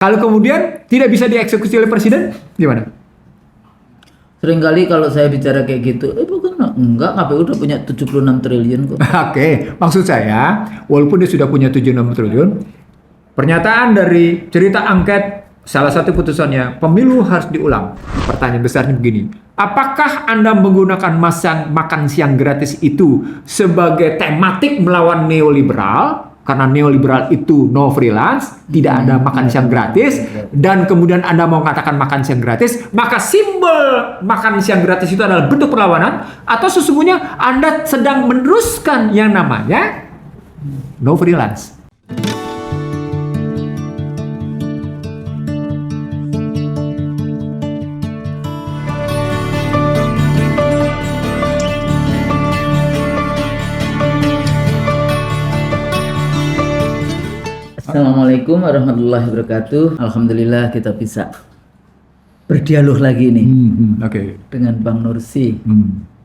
Kalau kemudian tidak bisa dieksekusi oleh presiden, gimana? Seringkali kalau saya bicara kayak gitu, bukan enggak, KPU udah punya 76 triliun kok. Oke, maksud saya, walaupun dia sudah punya 76 triliun, pernyataan dari cerita angket, salah satu putusannya, pemilu harus diulang. Pertanyaan besarnya begini, apakah Anda menggunakan makan siang gratis itu sebagai tematik melawan neoliberal? Karena neoliberal itu no freelance, tidak ada makan siang gratis, dan kemudian Anda mau mengatakan makan siang gratis, maka simbol makan siang gratis itu adalah bentuk perlawanan, atau sesungguhnya Anda sedang meneruskan yang namanya no freelance. Assalamualaikum warahmatullahi wabarakatuh. Alhamdulillah kita bisa berdialog lagi nih Oke. dengan Bang Nursi.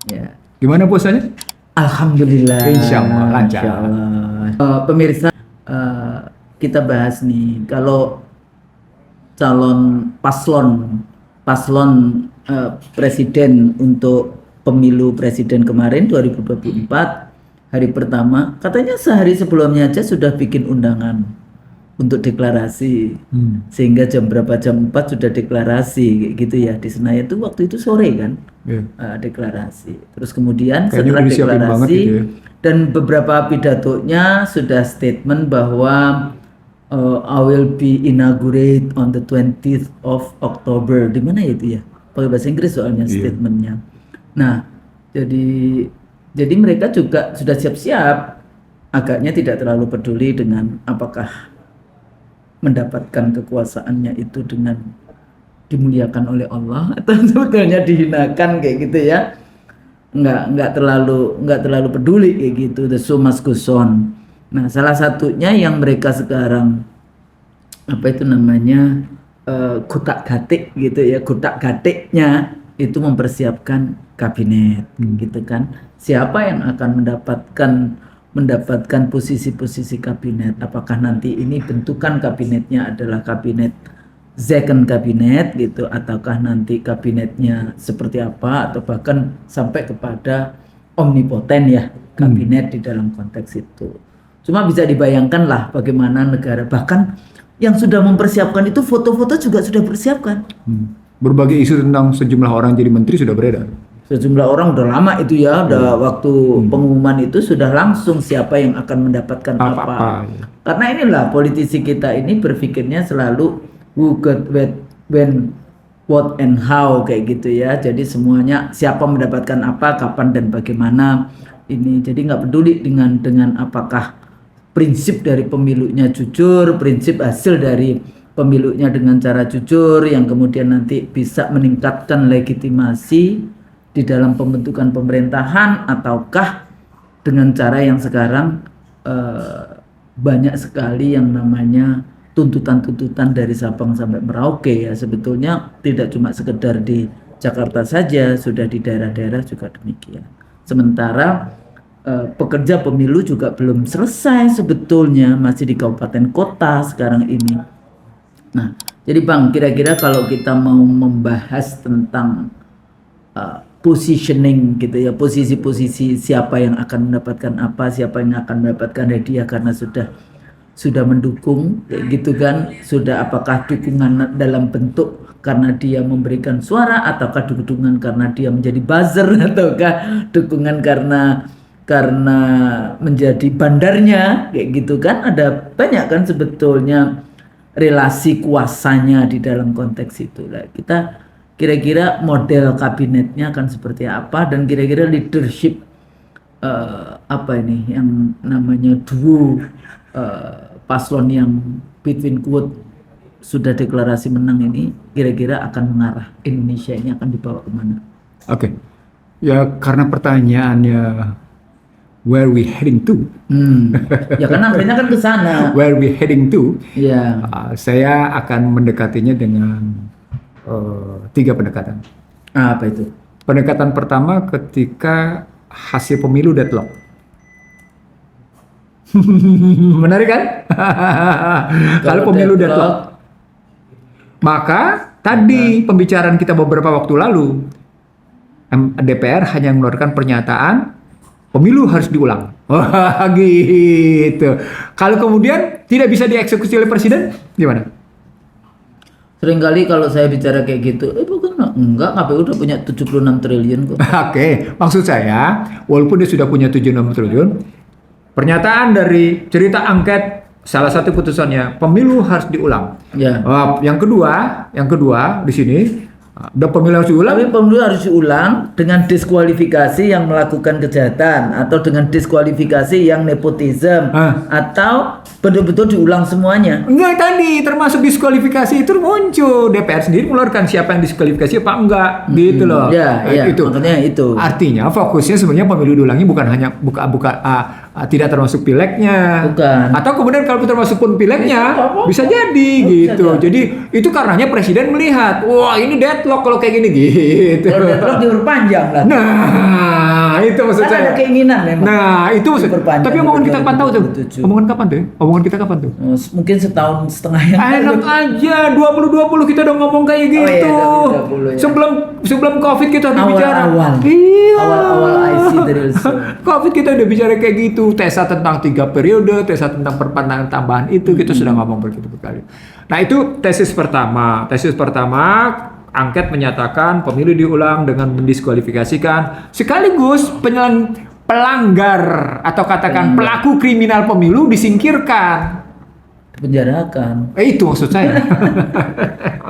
Ya. Gimana puasanya? Alhamdulillah. Insya Allah lancar. Insya Allah. Pemirsa, kita bahas nih kalau calon paslon presiden untuk pemilu presiden kemarin 2024 hari pertama, katanya sehari sebelumnya aja sudah bikin undangan untuk deklarasi, sehingga jam 4 sudah deklarasi kayak gitu ya di Senayan itu waktu itu sore kan. Deklarasi. Terus kemudian kayaknya setelah deklarasi gitu ya. dan beberapa pidatonya sudah statement bahwa I will be inaugurate on the 20th of October. Di mana ya itu ya? Pakai bahasa Inggris soalnya statementnya. Nah, jadi mereka juga sudah siap-siap, agaknya tidak terlalu peduli dengan apakah mendapatkan kekuasaannya itu dengan dimuliakan oleh Allah atau sebetulnya dihinakan kayak gitu ya. Nggak terlalu peduli kayak gitu. The show must go on. Nah, salah satunya yang mereka sekarang apa itu namanya gotak-gatik gitu ya, gotak-gatiknya itu mempersiapkan kabinet gitu kan. Siapa yang akan mendapatkan posisi-posisi kabinet, apakah nanti ini bentukan kabinetnya adalah kabinet second kabinet gitu, ataukah nanti kabinetnya seperti apa, atau bahkan sampai kepada omnipoten ya kabinet di dalam konteks itu. Cuma bisa dibayangkan lah bagaimana negara, bahkan yang sudah mempersiapkan itu foto-foto juga sudah persiapkan. Berbagai isu tentang sejumlah orang jadi menteri sudah beredar. Sejumlah orang udah lama itu ya, udah waktu pengumuman itu sudah langsung siapa yang akan mendapatkan apa. Karena inilah politisi kita ini berpikirnya selalu who got when, what and how kayak gitu ya. Jadi semuanya siapa mendapatkan apa, kapan dan bagaimana ini. Jadi nggak peduli dengan apakah prinsip dari pemilunya jujur, prinsip hasil dari pemilunya dengan cara jujur yang kemudian nanti bisa meningkatkan legitimasi di dalam pembentukan pemerintahan, ataukah dengan cara yang sekarang banyak sekali yang namanya tuntutan-tuntutan dari Sabang sampai Merauke ya. Sebetulnya tidak cuma sekedar di Jakarta saja, sudah di daerah-daerah juga demikian. Sementara pekerja pemilu juga belum selesai sebetulnya, masih di kabupaten kota sekarang ini. Nah, jadi Bang, kira-kira kalau kita mau membahas tentang positioning gitu ya, posisi-posisi siapa yang akan mendapatkan apa, siapa yang akan mendapatkan hadiah karena sudah mendukung kayak gitu kan, sudah apakah dukungan dalam bentuk karena dia memberikan suara, ataukah dukungan karena dia menjadi buzzer, ataukah dukungan karena menjadi bandarnya kayak gitu kan. Ada banyak kan sebetulnya relasi kuasanya di dalam konteks itu lah. Kita kira-kira model kabinetnya akan seperti apa, dan kira-kira leadership apa ini yang namanya duo paslon yang between quote sudah deklarasi menang ini kira-kira akan mengarah Indonesia ini akan dibawa kemana? Oke. Ya karena pertanyaannya where we heading to? Ya karena akhirnya kan ke sana. Where we heading to? Ya. Saya akan mendekatinya dengan 3 pendekatan. Apa itu? Pendekatan pertama ketika hasil pemilu deadlock. Menarik kan? Kalau pemilu deadlock, Maka tadi pembicaraan kita beberapa waktu lalu, DPR hanya mengeluarkan pernyataan pemilu harus diulang. Wah, gitu. Kalau kemudian tidak bisa dieksekusi oleh presiden, gimana? Seringkali kalau saya bicara kayak gitu, bukan enggak, KPU udah punya 76 triliun kok. Oke, maksud saya, walaupun dia sudah punya 76 triliun, pernyataan dari cerita angket salah satu putusannya pemilu harus diulang. Ya. Yang kedua di sini udah pemilu harus diulang. Tapi pemilu harus diulang dengan diskualifikasi yang melakukan kejahatan atau dengan diskualifikasi yang nepotisme atau betul-betul diulang semuanya. Enggak, tadi termasuk diskualifikasi itu muncul, DPR sendiri mengeluarkan siapa yang diskualifikasi apa enggak gitu loh. Itu. Makanya itu. Artinya fokusnya sebenarnya pemilu diulangi bukan hanya tidak termasuk pileknya. Bukan. Atau kemudian kalau termasuk pun pileknya bisa jadi gitu. Jadi itu karenanya presiden melihat, wah ini deadlock kalau kayak gini gitu. Kalau deadlock diperpanjang lah. Nah, itu maksud Kan saya. ada keinginan memang. Nah, itu maksud. Diperpanjang Tapi omongan kita kapan tahu tuh? 2027. Omongan kapan tuh? Omongan kita kapan tuh? Mungkin setahun setengah yang Enak aja, 2020 kita udah ngomong kayak gitu. iya, 2020 ya. Sebelum Covid kita udah bicara. Awal-awal. Iya. Awal-awal IC dari Covid kita udah bicara kayak gitu. Tesa tentang 3 periode, tesa tentang perpanjangan tambahan itu kita sudah ngomong berkali-kali. Nah, itu tesis pertama. Tesis pertama, angket menyatakan pemilu diulang dengan mendiskualifikasikan sekaligus pelanggar atau katakan pelaku kriminal pemilu disingkirkan. penjarakan. Itu maksud saya.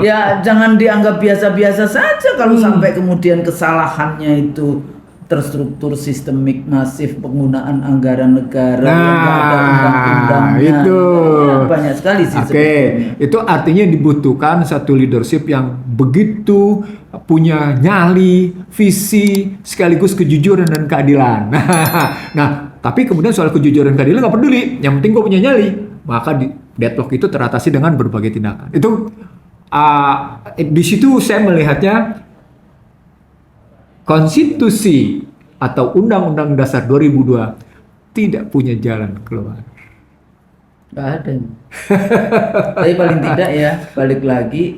Ya jangan dianggap biasa-biasa saja kalau sampai kemudian kesalahannya itu terstruktur sistemik masif penggunaan anggaran negara yang nggak ada undang-undangnya. Itu. Ya, banyak sekali sih. Oke, itu artinya dibutuhkan satu leadership yang begitu punya nyali, visi, sekaligus kejujuran dan keadilan. Nah, tapi kemudian soal kejujuran dan keadilan nggak peduli. Yang penting gue punya nyali. Maka deadlock itu teratasi dengan berbagai tindakan. Itu di situ saya melihatnya konstitusi atau Undang-Undang Dasar 2002 tidak punya jalan keluar. Nggak ada. Tapi paling tidak ya balik lagi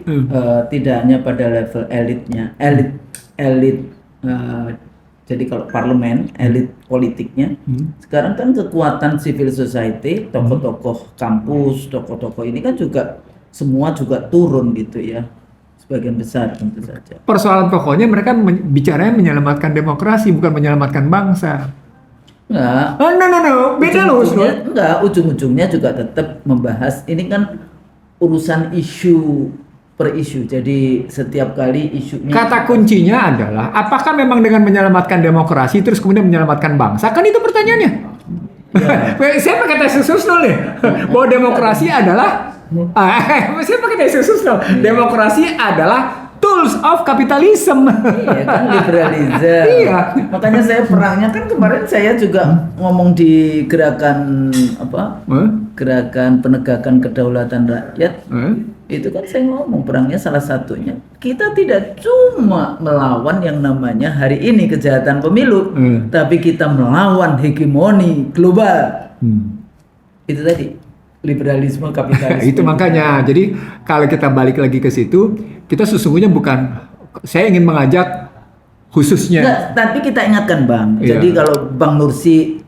tidak hanya pada level elitnya, elit. Jadi kalau parlemen, elit politiknya, sekarang kan kekuatan civil society, tokoh-tokoh kampus, tokoh-tokoh ini kan juga semua juga turun gitu ya, sebagian besar tentu saja. Persoalan pokoknya mereka bicaranya menyelamatkan demokrasi, bukan menyelamatkan bangsa. Enggak. No. Beda loh. Enggak, ujung-ujungnya juga tetap membahas ini kan urusan isu per isu. Jadi setiap kali isunya Kata kuncinya adalah apakah memang dengan menyelamatkan demokrasi terus kemudian menyelamatkan bangsa? Kan itu pertanyaannya. Ya. Saya pakai tesis Susnol nih bahwa demokrasi adalah saya pakai tesis Susnol. Demokrasi adalah tools of capitalism. Iya kan liberalisme. Iya. Makanya saya perangnya kan kemarin saya juga ngomong di gerakan apa? Gerakan penegakan kedaulatan rakyat. Itu kan saya ngomong perangnya salah satunya kita tidak cuma melawan yang namanya hari ini kejahatan pemilu, tapi kita melawan hegemoni global. Itu tadi liberalisme kapitalisme. Itu makanya. Jadi kalau kita balik lagi ke situ, kita sesungguhnya bukan, saya ingin mengajak khususnya. Nggak, tapi kita ingatkan Bang. Iya. Jadi kalau Bang Nursi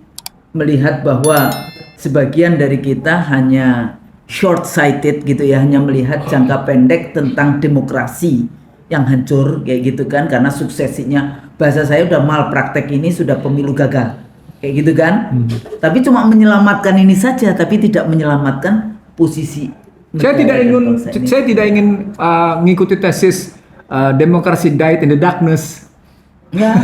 melihat bahwa sebagian dari kita hanya short sighted gitu ya, hanya melihat jangka pendek tentang demokrasi yang hancur kayak gitu kan, karena suksesinya bahasa saya udah malpraktek ini sudah pemilu gagal kayak gitu kan. Tapi cuma menyelamatkan ini saja, tapi tidak menyelamatkan posisi Saya tidak ingin mengikuti tesis demokrasi died in the darkness. Ya,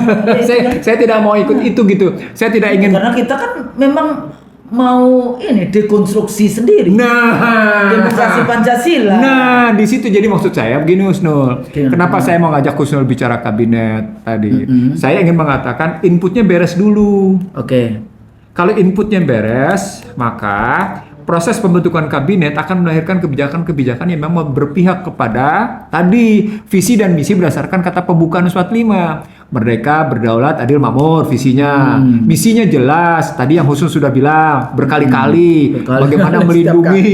saya tidak mau ikut itu gitu. Saya tidak ingin. karena kita kan memang mau ini dekonstruksi sendiri. Nah, Demokrasi Pancasila. Nah, di situ jadi maksud saya begini Husnul. Kenapa saya mau ngajak Husnul bicara kabinet tadi? Saya ingin mengatakan inputnya beres dulu. Oke. Kalau inputnya beres, maka proses pembentukan kabinet akan melahirkan kebijakan-kebijakan yang memang berpihak kepada tadi visi dan misi berdasarkan kata pembukaan 45. Merdeka, berdaulat, adil, makmur, visinya. Misinya jelas. Tadi yang Husnul sudah bilang berkali-kali. Bagaimana Setiap melindungi,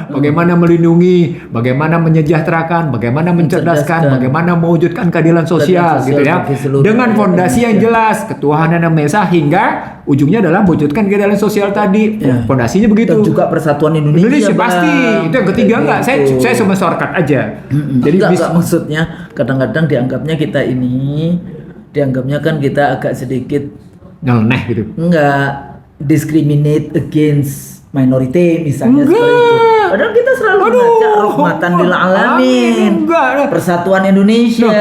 bagaimana melindungi, bagaimana menyejahterakan, bagaimana mencerdaskan, bagaimana mewujudkan keadilan sosial, gitu ya. bagi seluruh Dengan rakyat fondasi yang Indonesia. jelas, ketuhanan yang Maha Esa, hingga ujungnya adalah mewujudkan keadilan sosial tadi. Ya. Fondasinya begitu. Dan juga persatuan Indonesia, Bang. pasti. Itu yang ketiga enggak. Saya cuma shortcut aja. Jadi enggak, maksudnya kadang-kadang dianggapnya kita kan kita agak sedikit nyeleneh gitu. enggak discriminate against minority misalnya Enggak. seperti itu. Padahal kita selalu mengajak rahmatan lil alamin. Enggak. Persatuan Indonesia.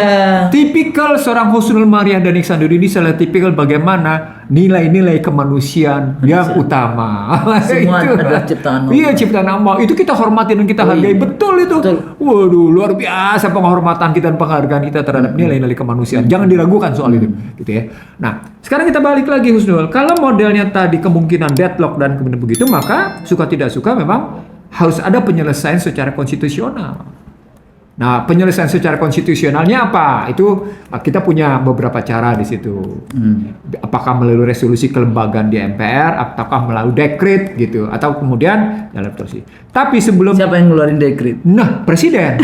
Tipikal seorang Husnul Maria dan Ihsan Nurdin adalah tipikal bagaimana nilai-nilai kemanusiaan yang utama. Semua Itu. adalah ciptaan Allah. Iya, ciptaan Allah. Itu kita hormati dan kita hargai. Betul itu. Betul. Waduh, luar biasa penghormatan kita dan penghargaan kita terhadap nilai-nilai kemanusiaan. Jangan diragukan soal itu, gitu ya. Nah, sekarang kita balik lagi Husnul. Kalau modelnya tadi kemungkinan deadlock dan kemudian begitu, maka suka tidak suka memang harus ada penyelesaian secara konstitusional. Nah, penyelesaian secara konstitusionalnya apa? Itu kita punya beberapa cara di situ. Apakah melalui resolusi kelembagaan di MPR, ataukah melalui dekret gitu, atau kemudian dalam terus. Tapi sebelum Siapa yang ngeluarin dekret? Nah, presiden.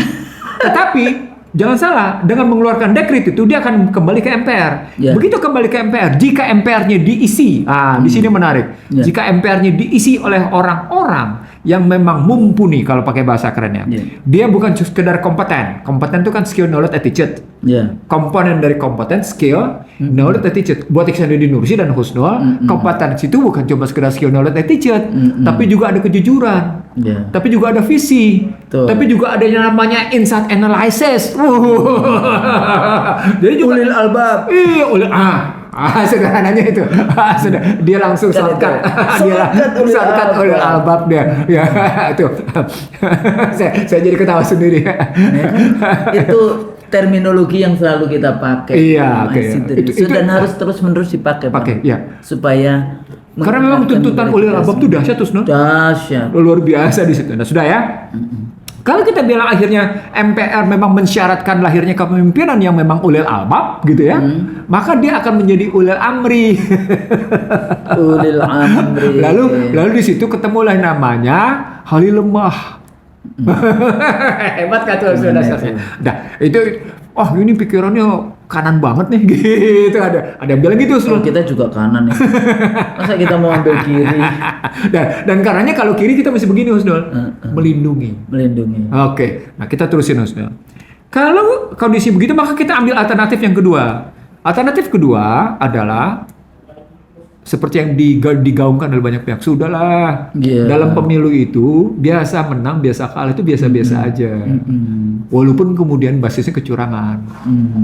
Tetapi jangan salah, dengan mengeluarkan dekret itu dia akan kembali ke MPR. Ya. Begitu kembali ke MPR, jika MPR-nya diisi, di sini menarik. Ya. Jika MPR-nya diisi oleh orang-orang yang memang mumpuni, kalau pakai bahasa kerennya, Ya. dia bukan sekedar kompeten. Kompeten itu kan skill, knowledge, attitude. Ya. Komponen dari kompeten, skill, knowledge, attitude. Buat Ihsanuddin Nursi dan Husnul, kompetensi itu bukan cuma sekedar skill, knowledge, attitude, tapi juga ada kejujuran, Ya. tapi juga ada visi, Betul. tapi juga ada yang namanya insight analysis. Jadi juga Ulil albab. iya, sederhananya itu. Sudah, dia langsung Kan shortcut. itu. Dia langsung shortcut oleh albab dia. Ya, itu. saya jadi ketawa sendiri. Ya kan? Itu terminologi yang selalu kita pakai. Iya, oke. Itu- Dan harus terus-menerus dipakai, Bang. Pakai, iya. Supaya Karena memang tuntutan oleh albab itu dahsyat terus, no? Dahsyat. Luar biasa di situ. Nah, sudah ya. Kalau kita bilang akhirnya MPR memang mensyaratkan lahirnya kepemimpinan yang memang ulil albab gitu ya, maka dia akan menjadi ulil amri. Ulil amri. lalu di situ ketemulah namanya Halil lemah. Hebat kan tuh sudah. Nah, itu ini pikirannya kanan banget nih gitu. Ada yang bilang gitu, Kalau kita juga kanan ya. Masa kita mau ambil kiri? dan karenanya kalau kiri kita masih begini Husnul, melindungi. Melindungi. Oke, nah kita terusin Husnul. Kalau kondisi begitu maka kita ambil alternatif yang kedua. Alternatif kedua adalah seperti yang digaungkan oleh banyak pihak. Sudahlah, Iya. dalam pemilu itu biasa menang, biasa kalah itu biasa-biasa aja. Walaupun kemudian basisnya kecurangan.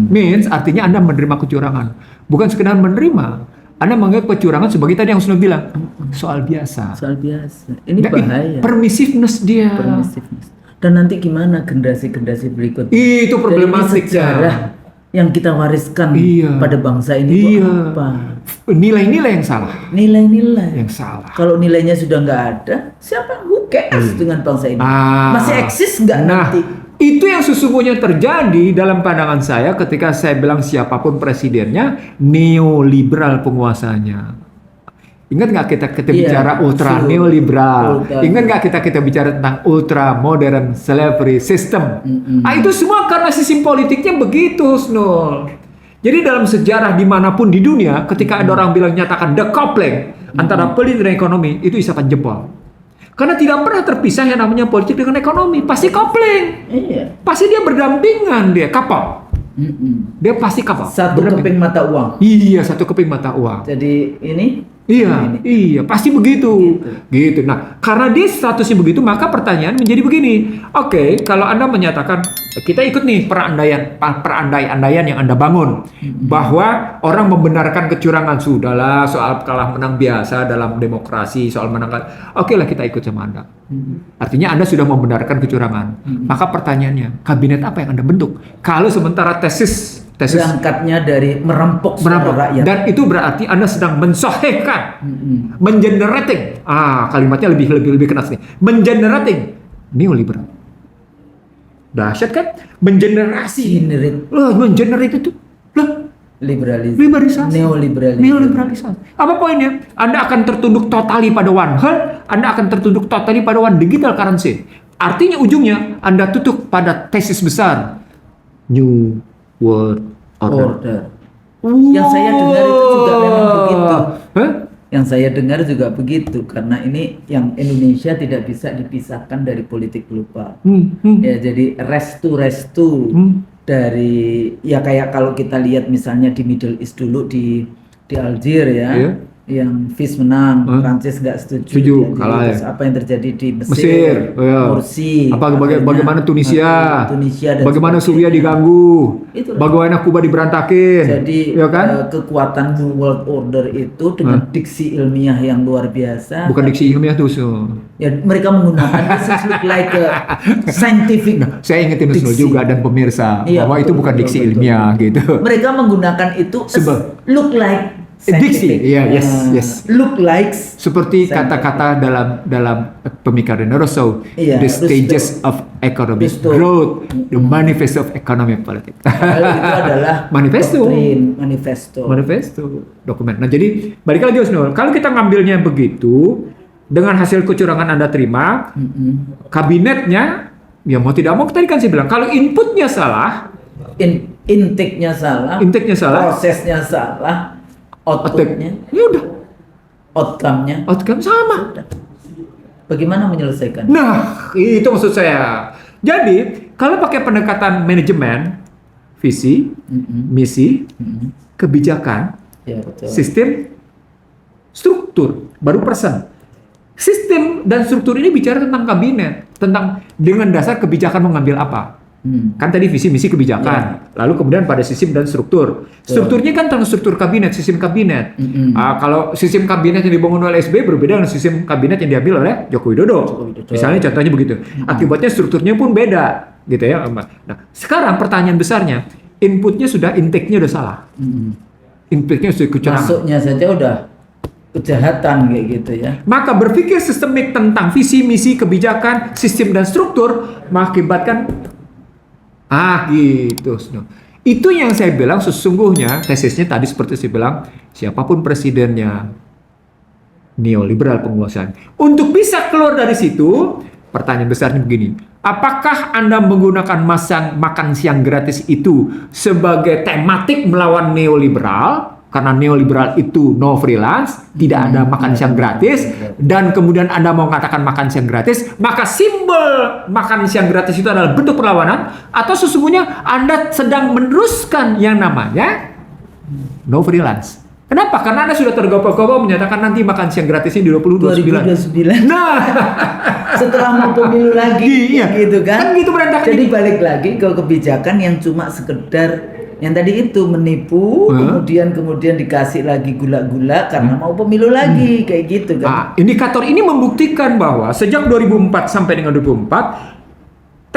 Means artinya Anda menerima kecurangan. Bukan sekedar menerima. Anda menganggap kecurangan sebagai tadi yang sudah bilang soal biasa. Soal biasa. Ini Nah, bahaya. Permissiveness dia. Permissiveness. Dan nanti gimana generasi-generasi berikutnya? Itu problematiknya. Jadi ini sejarah yang kita wariskan Iya. pada bangsa ini itu Iya. apa? Nilai-nilai yang salah. Nilai-nilai. Yang salah. Kalau nilainya sudah nggak ada, siapa who cares dengan bangsa ini? Ah. Masih eksis nggak Nah, nanti? itu yang sesungguhnya terjadi dalam pandangan saya ketika saya bilang siapapun presidennya, neoliberal penguasanya. Ingat nggak kita Iya, bicara ultra betul. neoliberal? Ultra. Ingat nggak kita bicara tentang ultra modern slavery system? Itu semua karena sistem politiknya begitu, Snul. Jadi dalam sejarah dimanapun di dunia, ketika ada orang bilang nyatakan decoupling antara politik dan ekonomi, itu isapan jempol. Karena tidak pernah terpisah yang namanya politik dengan ekonomi, pasti coupling. Iya. Pasti dia berdampingan, dia couple. Dia pasti couple. Satu keping mata uang. Iya, satu keping mata uang. Jadi ini. Iya, pasti begitu. Gitu. Nah, karena dia statusnya begitu, maka pertanyaan menjadi begini. Oke, kalau Anda menyatakan kita ikut nih perandai-andaian yang Anda bangun bahwa orang membenarkan kecurangan, sudahlah soal kalah menang biasa dalam demokrasi, soal menang. Oke lah, kita ikut sama Anda. Artinya Anda sudah membenarkan kecurangan. Maka pertanyaannya, kabinet apa yang Anda bentuk? Kalau sementara tesis Berangkatnya dari merempok suara rakyat. dan itu berarti Anda sedang mensohehkan, mengenerating. Kalimatnya lebih keras nih. Mengenerating neoliberal. Dahsyat kan? Mengenerasi. Generate. Mengenerate itu. Lah, liberalisasi, neoliberalisasi. Apa poinnya? Anda akan tertunduk totali pada one health, Anda akan tertunduk totali pada one digital currency. Artinya ujungnya Anda tutup pada tesis besar New World Order. Yang saya dengar itu juga memang begitu. Hah? Yang saya dengar juga begitu, karena ini yang Indonesia tidak bisa dipisahkan dari politik global. Ya, jadi restu dari, ya kayak kalau kita lihat misalnya di Middle East dulu di Algier ya, yang FIS menang, Prancis nggak setuju. Kalah, terus apa yang terjadi di Mesir, Morsi, bagaimana Tunisia, dan bagaimana Suriah diganggu, Itulah. bagaimana Kuba diberantakin. Jadi ya kan? kekuatan New World Order itu dengan diksi ilmiah yang luar biasa. Bukan diksi ilmiah tuh. Ya, mereka menggunakan this look like a scientific. Saya ingetin Husnul juga dan pemirsa bahwa itu bukan diksi ilmiah gitu. Mereka menggunakan itu look like diksi, yes. Look like seperti kata-kata dalam pemikiran Rousseau, the stages of economic growth, the manifesto of economic politics. Itu adalah manifesto dokumen. Nah, jadi balik lagi Husnul, kalau kita ngambilnya begitu dengan hasil kecurangan Anda terima, kabinetnya ya mau tidak mau tadi kan saya bilang kalau inputnya salah, intake-nya salah, prosesnya salah, outputnya, ya udah, outcome sama. Bagaimana menyelesaikan? Nah, itu maksud saya. Jadi, kalau pakai pendekatan manajemen, visi, misi, kebijakan, sistem, struktur, baru person. Sistem dan struktur ini bicara tentang kabinet, tentang dengan dasar kebijakan mengambil apa. Kan tadi visi misi kebijakan, lalu kemudian pada sistem dan struktur. Strukturnya kan tentang struktur kabinet, sistem kabinet. Kalau sistem kabinet yang dibangun oleh SBY berbeda dengan sistem kabinet yang diambil oleh Joko Widodo. Misalnya contohnya begitu. Akibatnya strukturnya pun beda, gitu ya. Nah, sekarang pertanyaan besarnya, inputnya sudah, intake-nya udah salah. Inputnya sudah kecurangan. Masuknya saja udah kejahatan kayak gitu ya. Maka berpikir sistemik tentang visi misi kebijakan, sistem dan struktur mengakibatkan gitu. Itu yang saya bilang sesungguhnya tesisnya tadi seperti saya bilang, siapapun presidennya neoliberal penguasaan. Untuk bisa keluar dari situ, pertanyaan besarnya begini. Apakah Anda menggunakan makan siang gratis itu sebagai tematik melawan neoliberal? Karena neoliberal itu no freelance, tidak ada makan siang gratis, dan kemudian Anda mau katakan makan siang gratis, maka simbol makan siang gratis itu adalah bentuk perlawanan, atau sesungguhnya Anda sedang meneruskan yang namanya no freelance. Kenapa? Karena Anda sudah tergopoh-gopoh menyatakan nanti makan siang gratisnya di 2029. Nah, setelah mau pemilu lagi, gitu kan? Kan gitu berantakan. Jadi balik lagi ke kebijakan yang cuma sekedar yang tadi itu menipu, kemudian dikasih lagi gula-gula karena mau pemilu lagi, kayak gitu kan. Indikator ini membuktikan bahwa sejak 2004 sampai dengan 2004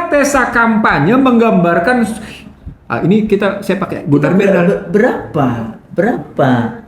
tesa kampanye menggambarkan ini saya pakai Gunarmirda. Berapa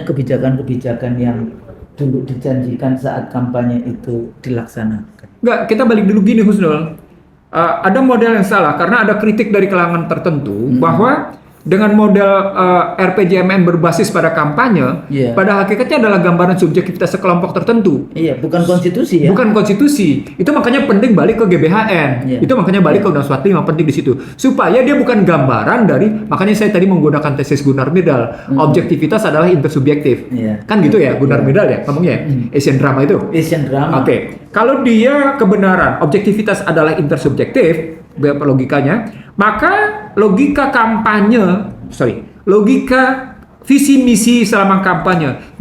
kebijakan-kebijakan yang dulu dijanjikan saat kampanye itu dilaksanakan? Enggak, kita balik dulu gini Husnul. Ada model yang salah karena ada kritik dari kalangan tertentu bahwa dengan model RPJMN berbasis pada kampanye, pada hakikatnya adalah gambaran subjektivitas sekelompok tertentu. Bukan konstitusi ya. Bukan konstitusi. Itu makanya penting balik ke GBHN. Itu makanya balik ke Undang-Undang 45 penting di situ. Supaya dia bukan gambaran dari, makanya saya tadi menggunakan tesis Gunarmirda. Objektivitas adalah intersubjektif. Kan gitu ya Gunarmirda ya ngomongnya. Asian drama itu. Asian drama. Oke. Kalau dia kebenaran objektivitas adalah intersubjektif, logikanya, maka logika visi misi selama kampanye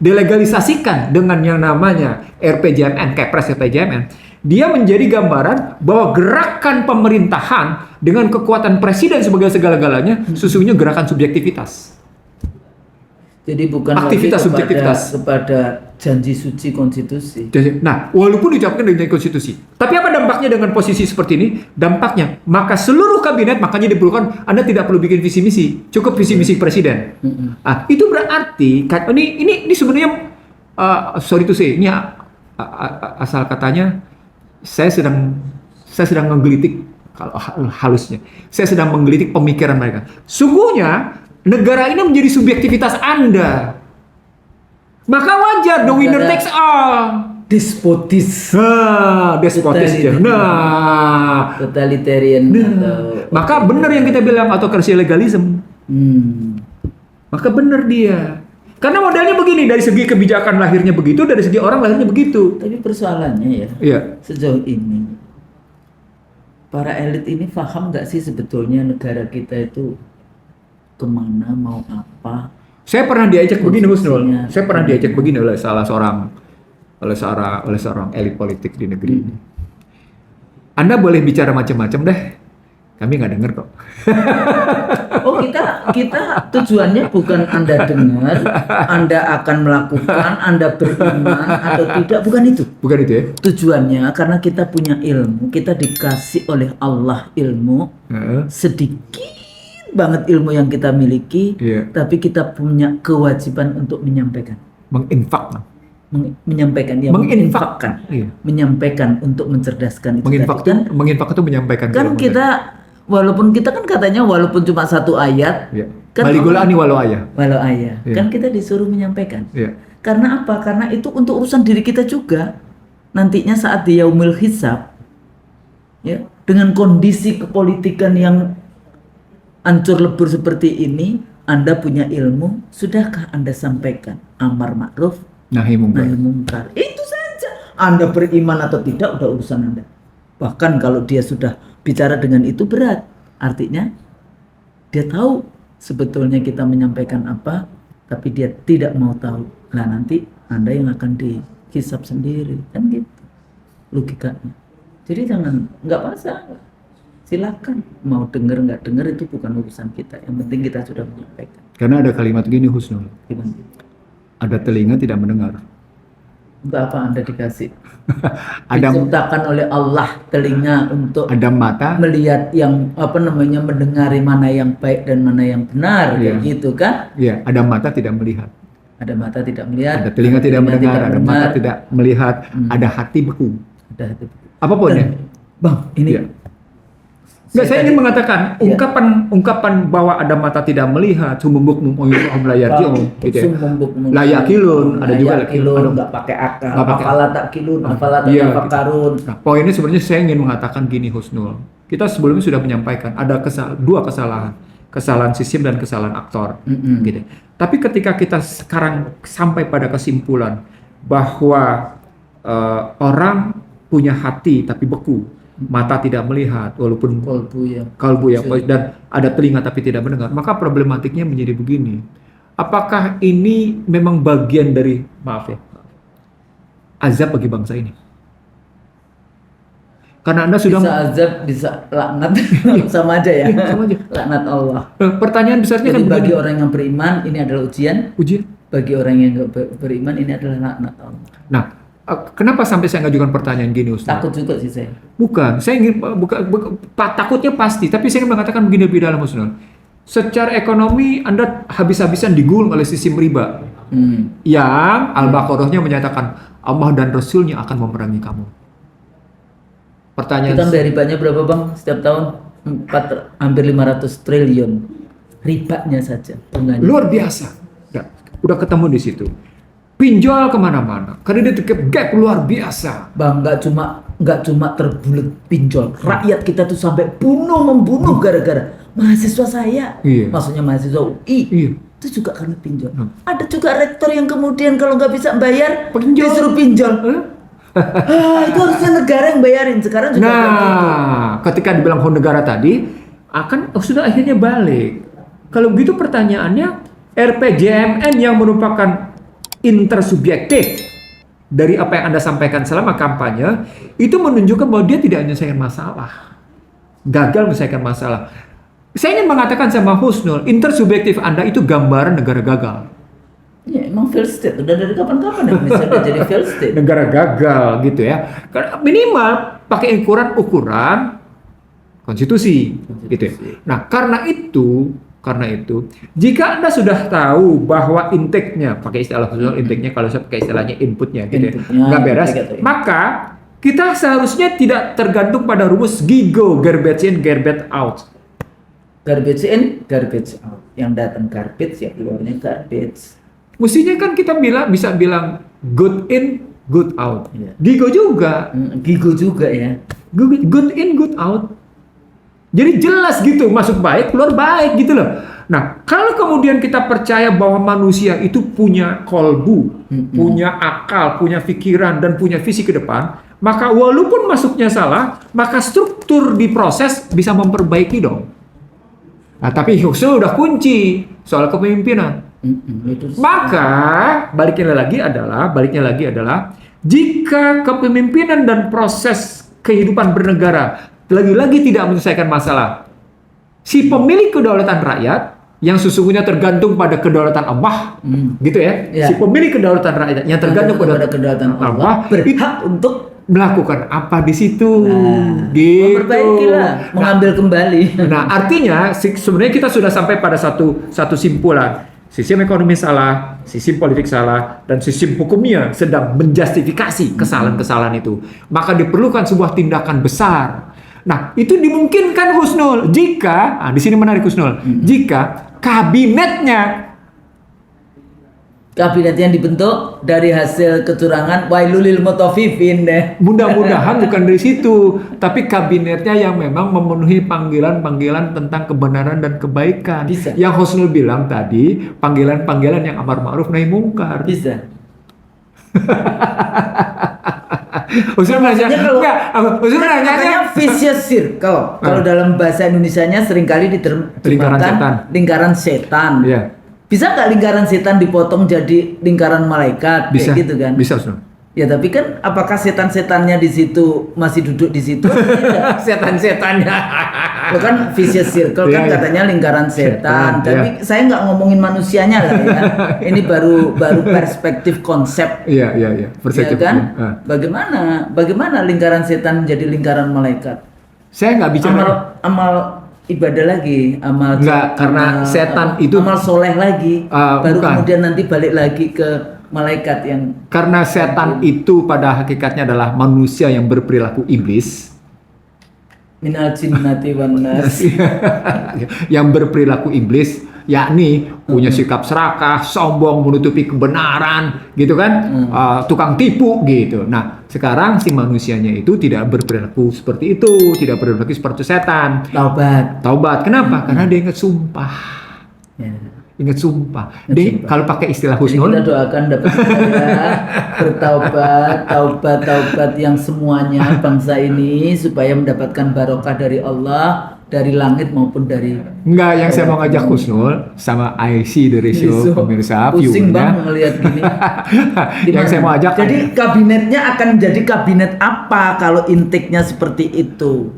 dilegalisasikan dengan yang namanya RPJMN, Kepres RPJMN. Dia menjadi gambaran bahwa gerakan pemerintahan dengan kekuatan presiden sebagai segala-galanya sesungguhnya gerakan subjektivitas. Jadi bukan aktivitas lagi subjektivitas kepada janji suci konstitusi. Nah, walaupun diucapkan dengan konstitusi, tapi apa dampaknya dengan posisi seperti ini? Dampaknya, maka seluruh kabinet makanya diperlukan Anda tidak perlu bikin visi misi, cukup visi misi presiden. Itu berarti ini sebenarnya sorry to say, ini asal katanya saya sedang menggelitik kalau halusnya. Saya sedang menggelitik pemikiran mereka. Sungguhnya negara ini menjadi subjektivitas Anda. Maka wajar the winner Negara- takes all. Despotis, Despotis. Nah, totalitarian atau maka benar yang kita bilang autokrasi legalisme. Maka benar dia. Karena modelnya begini, dari segi kebijakan lahirnya begitu, dari segi orang lahirnya begitu. Tapi persoalannya ya, Iya. sejauh ini para elit ini paham nggak sih sebetulnya negara kita itu kemana, mau apa? Saya pernah diajak begini, Husnul. Posisinya. Saya pernah diajak begini oleh seorang elit politik di negeri ini. Anda boleh bicara macam-macam deh. Kami nggak dengar kok. Oh, kita tujuannya bukan Anda dengar, Anda akan melakukan, Anda beriman atau tidak, bukan itu. Bukan itu ya? Tujuannya karena kita punya ilmu, kita dikasih oleh Allah ilmu, Heeh. sedikit banget ilmu yang kita miliki, Iya. tapi kita punya kewajiban untuk menyampaikan. Menginfak. Menyampaikan, ya, menginfakkan, Iya. menyampaikan untuk mencerdaskan itu Menginfak tadi. itu, menginfak itu menyampaikan. Kan ilmu kita, walaupun kita kan katanya walaupun cuma satu ayat, tadi. Iya. kan Baligulani walau ayah. walau ayat, Iya. kan kita disuruh menyampaikan. Iya. Karena apa? Karena itu untuk urusan diri kita juga. Nantinya saat di yaumil hisab, ya, dengan kondisi kepolitikan yang hancur lebur seperti ini, Anda punya ilmu, sudahkah Anda sampaikan amar ma'ruf Nahi mungkar. nahi mungkar? Itu saja. Anda beriman atau tidak udah urusan Anda. Bahkan kalau dia sudah bicara dengan itu berat, artinya dia tahu sebetulnya kita menyampaikan apa, tapi dia tidak mau tahu. Nah, nanti Anda yang akan dihisap sendiri, kan gitu logikanya. Jadi jangan, nggak masalah, silakan mau denger nggak denger itu bukan urusan kita. Yang penting kita sudah menyampaikan. Karena ada kalimat gini, Husnul. Gimana? Ada telinga tidak mendengar. Untuk apa Anda dikasih? Ada Diciptakan oleh Allah telinga untuk ada mata. melihat yang apa namanya, mendengari mana yang baik dan mana yang benar, kayak Iya. gitu kan? Iya, ada mata tidak melihat. Ada mata tidak melihat, Ada telinga tidak mendengar, ada mata mendengar, tidak melihat, ada hati beku. ada hati. Apapun ya. Bang, ini Iya. Nggak, saya ingin mengatakan Iya. ungkapan bahwa ada mata tidak melihat, sumumbuk mu'uyuhum layarji'un, gitu ya. Sumbuk Layakilun, ada juga layakilun, nggak pakai akal. Nggak pakai Afala takilun, afala Iya, tatafakkarun. Nah, poinnya sebenarnya saya ingin mengatakan gini, Husnul. Kita sebelumnya sudah menyampaikan ada dua kesalahan. Kesalahan sistem dan kesalahan aktor. Gitu. Tapi ketika kita sekarang sampai pada kesimpulan bahwa orang punya hati tapi beku, mata tidak melihat walaupun kalbu ya, dan ada telinga tapi tidak mendengar, maka problematiknya menjadi begini. Apakah ini memang bagian dari, maaf ya, azab bagi bangsa ini? Karena Anda sudah Bisa azab, bisa laknat, sama aja ya. Iya, sama aja. Laknat Allah. Pertanyaan besarnya Jadi kan bagi begini. orang yang beriman ini adalah ujian, Ujian. bagi orang yang nggak beriman ini adalah laknat Allah. Nah, kenapa sampai saya ngajukan pertanyaan gini, Ustaz? Takut juga sih saya. Bukan, saya ingin takutnya pasti, tapi saya ingin mengatakan begini lebih dalam, Ustaz. Secara ekonomi Anda habis-habisan digulung oleh sistem riba yang Al-Baqarahnya menyatakan Allah dan Rasulnya akan memerangi kamu. Pertanyaan Kita bayar ribanya berapa bang setiap tahun? Hampir 500 triliun ribanya saja, bunganya. luar biasa. Ya, udah ketemu di situ. Pinjol kemana-mana, kredit gap luar biasa. Bang, nggak cuma terbulet pinjol, rakyat kita tuh sampai membunuh gara-gara mahasiswa saya. Iya. Maksudnya mahasiswa UI. Iya. Itu juga karena pinjol. Ada juga rektor yang kemudian kalau nggak bisa bayar Pinjol. disuruh pinjol. Itu harusnya negara yang bayarin. Sekarang juga kayak gitu. Nah, ketika dibilang negara tadi, sudah akhirnya balik. Kalau begitu pertanyaannya, RPJMN yang merupakan intersubjektif dari apa yang Anda sampaikan selama kampanye, itu menunjukkan bahwa dia tidak menyelesaikan masalah. Gagal menyelesaikan masalah. Saya ingin mengatakan sama Husnul, intersubjektif Anda itu gambaran negara gagal. Ya, emang failed state. Udah dari kapan-kapan Indonesia udah jadi failed state. Negara gagal gitu ya. Karena minimal pakai ukuran konstitusi gitu ya. Nah, karena itu jika Anda sudah tahu bahwa intake-nya, pakai istilah khusus intake-nya, kalau saya pakai istilahnya inputnya gitu ya, Inputnya, nggak beres, gitu ya. maka kita seharusnya tidak tergantung pada rumus GIGO, garbage in, garbage out. Garbage in, garbage out. Yang datang garbage, ya keluarnya garbage. Mestinya kan kita bisa bilang good in, good out. Iya. GIGO juga. Gigo juga ya. Good in, good out. Jadi jelas gitu, masuk baik, keluar baik gitu loh. Nah, kalau kemudian kita percaya bahwa manusia itu punya kolbu, punya akal, punya pikiran, dan punya visi ke depan, maka walaupun masuknya salah, maka struktur di proses bisa memperbaiki dong. Nah, tapi Husnul udah kunci soal kepemimpinan. Maka baliknya lagi adalah jika kepemimpinan dan proses kehidupan bernegara lagi-lagi tidak menyelesaikan masalah, si pemilik kedaulatan rakyat yang sesungguhnya tergantung pada kedaulatan Allah, gitu ya. Si pemilik kedaulatan rakyat yang tergantung pada kedaulatan Allah berhak untuk melakukan apa di situ, gitu. Memperbaikilah, mengambil kembali. Nah, artinya sebenarnya kita sudah sampai pada satu simpulan. Sistem ekonomi salah, sistem politik salah, dan sistem hukumnya sedang menjustifikasi kesalahan-kesalahan itu. Maka diperlukan sebuah tindakan besar. Nah, itu dimungkinkan Husnul jika, di sini menarik Husnul, jika kabinet yang dibentuk dari hasil kecurangan wailulil mutaffifin deh. Mudah-mudahan bukan dari situ, tapi kabinetnya yang memang memenuhi panggilan-panggilan tentang kebenaran dan kebaikan. Bisa. Yang Husnul bilang tadi, panggilan-panggilan yang amar ma'ruf nahi mungkar. Bisa. Husnul nanya, Husnul Makanya vicious circle. Kalau dalam bahasa Indonesianya seringkali diterjemahkan lingkaran setan. Iya. Bisa nggak lingkaran setan dipotong jadi lingkaran malaikat? Bisa, kayak gitu kan? bisa Husnul. Ya tapi kan apakah setan-setannya di situ masih duduk di situ? Tidak. Setan-setannya. Lo kan vicious circle kan katanya lingkaran setan. Tapi saya nggak ngomongin manusianya lah ya. Ini baru perspektif konsep. Iya. Perspektif. Ya kan? Bagaimana lingkaran setan menjadi lingkaran malaikat? Saya nggak bicara Amal ibadah lagi, karena setan itu amal soleh lagi, baru bukan. kemudian nanti balik lagi ke malaikat yang karena setan itu pada hakikatnya adalah manusia yang berperilaku iblis. Minal jinnati wan nas. Yang berperilaku iblis, yakni punya sikap serakah, sombong, menutupi kebenaran, gitu kan, tukang tipu, gitu. Nah, sekarang si manusianya itu tidak berperilaku seperti itu, tidak berperilaku seperti setan. Taubat. Kenapa? Karena dia ingat sumpah. Ingat sumpah. Kalau pakai istilah Husnul, kita doakan dapat bertaubat, taubat yang semuanya bangsa ini supaya mendapatkan barokah dari Allah, dari langit maupun dari. Enggak, yang saya mau ngajak Husnul sama IC dari show pemirsa pusing viewernya. bang melihat gini. Yang saya mau ajak. Jadi kabinetnya akan jadi kabinet apa kalau intiknya seperti itu?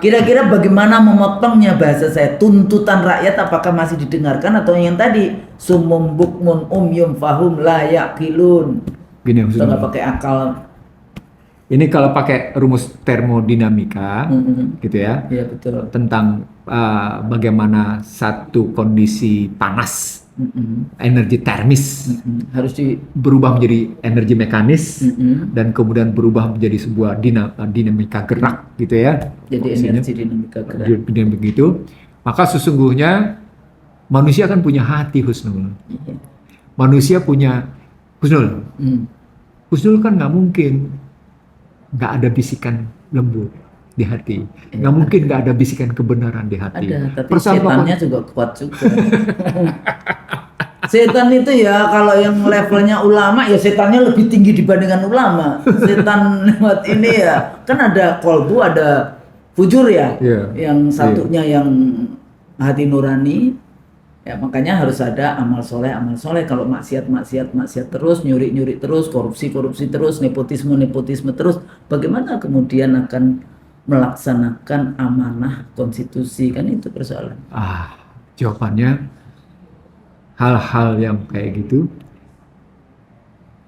Kira-kira bagaimana memotongnya bahasa saya? Tuntutan rakyat apakah masih didengarkan atau yang tadi sumum bukmun umyum fahum la yaqilun? Gini maksudnya. Nggak pakai akal. Ini kalau pakai rumus termodinamika, gitu ya. Iya betul. Tentang bagaimana satu kondisi panas, energi termis, harus berubah menjadi energi mekanis, dan kemudian berubah menjadi sebuah dinamika gerak, gitu ya. Jadi energi dinamika gerak. Begitu. Maka sesungguhnya manusia kan punya hati, Husnul. Manusia punya Husnul. Husnul kan nggak mungkin nggak ada bisikan lembut di hati, nggak mungkin nggak ada bisikan kebenaran di hati. Ada, tapi setannya juga kuat juga. Setan itu ya kalau yang levelnya ulama ya setannya lebih tinggi dibandingkan ulama. Setan lewat ini ya kan ada kolbu, ada fujur ya. Yang satunya yang hati nurani. Ya makanya harus ada amal soleh. Kalau maksiat terus, nyuri terus, korupsi terus, nepotisme terus, bagaimana kemudian akan melaksanakan amanah konstitusi? Kan itu persoalan. Jawabannya hal-hal yang kayak gitu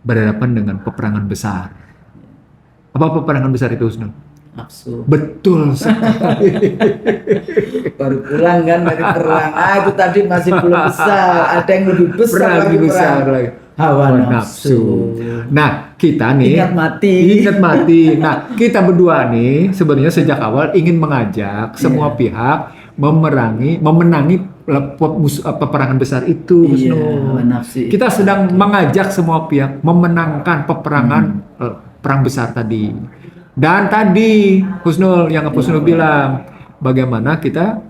berhadapan dengan peperangan besar. Apa peperangan besar itu, Husnul? Nafsu. Betul sekali. Baru pulang kan dari perang. Itu tadi masih belum besar. Ada yang lebih besar lagi. Hawa nafsu. Nah, kita nih Ingat mati. Ingat mati. Nah, kita berdua nih sebenarnya sejak awal ingin mengajak semua pihak memenangi peperangan besar itu, Iya, Husnul. hawa nafsu itu. Kita sedang mengajak semua pihak memenangkan peperangan perang besar tadi. Dan tadi Husnul yang Husnul bilang bagaimana kita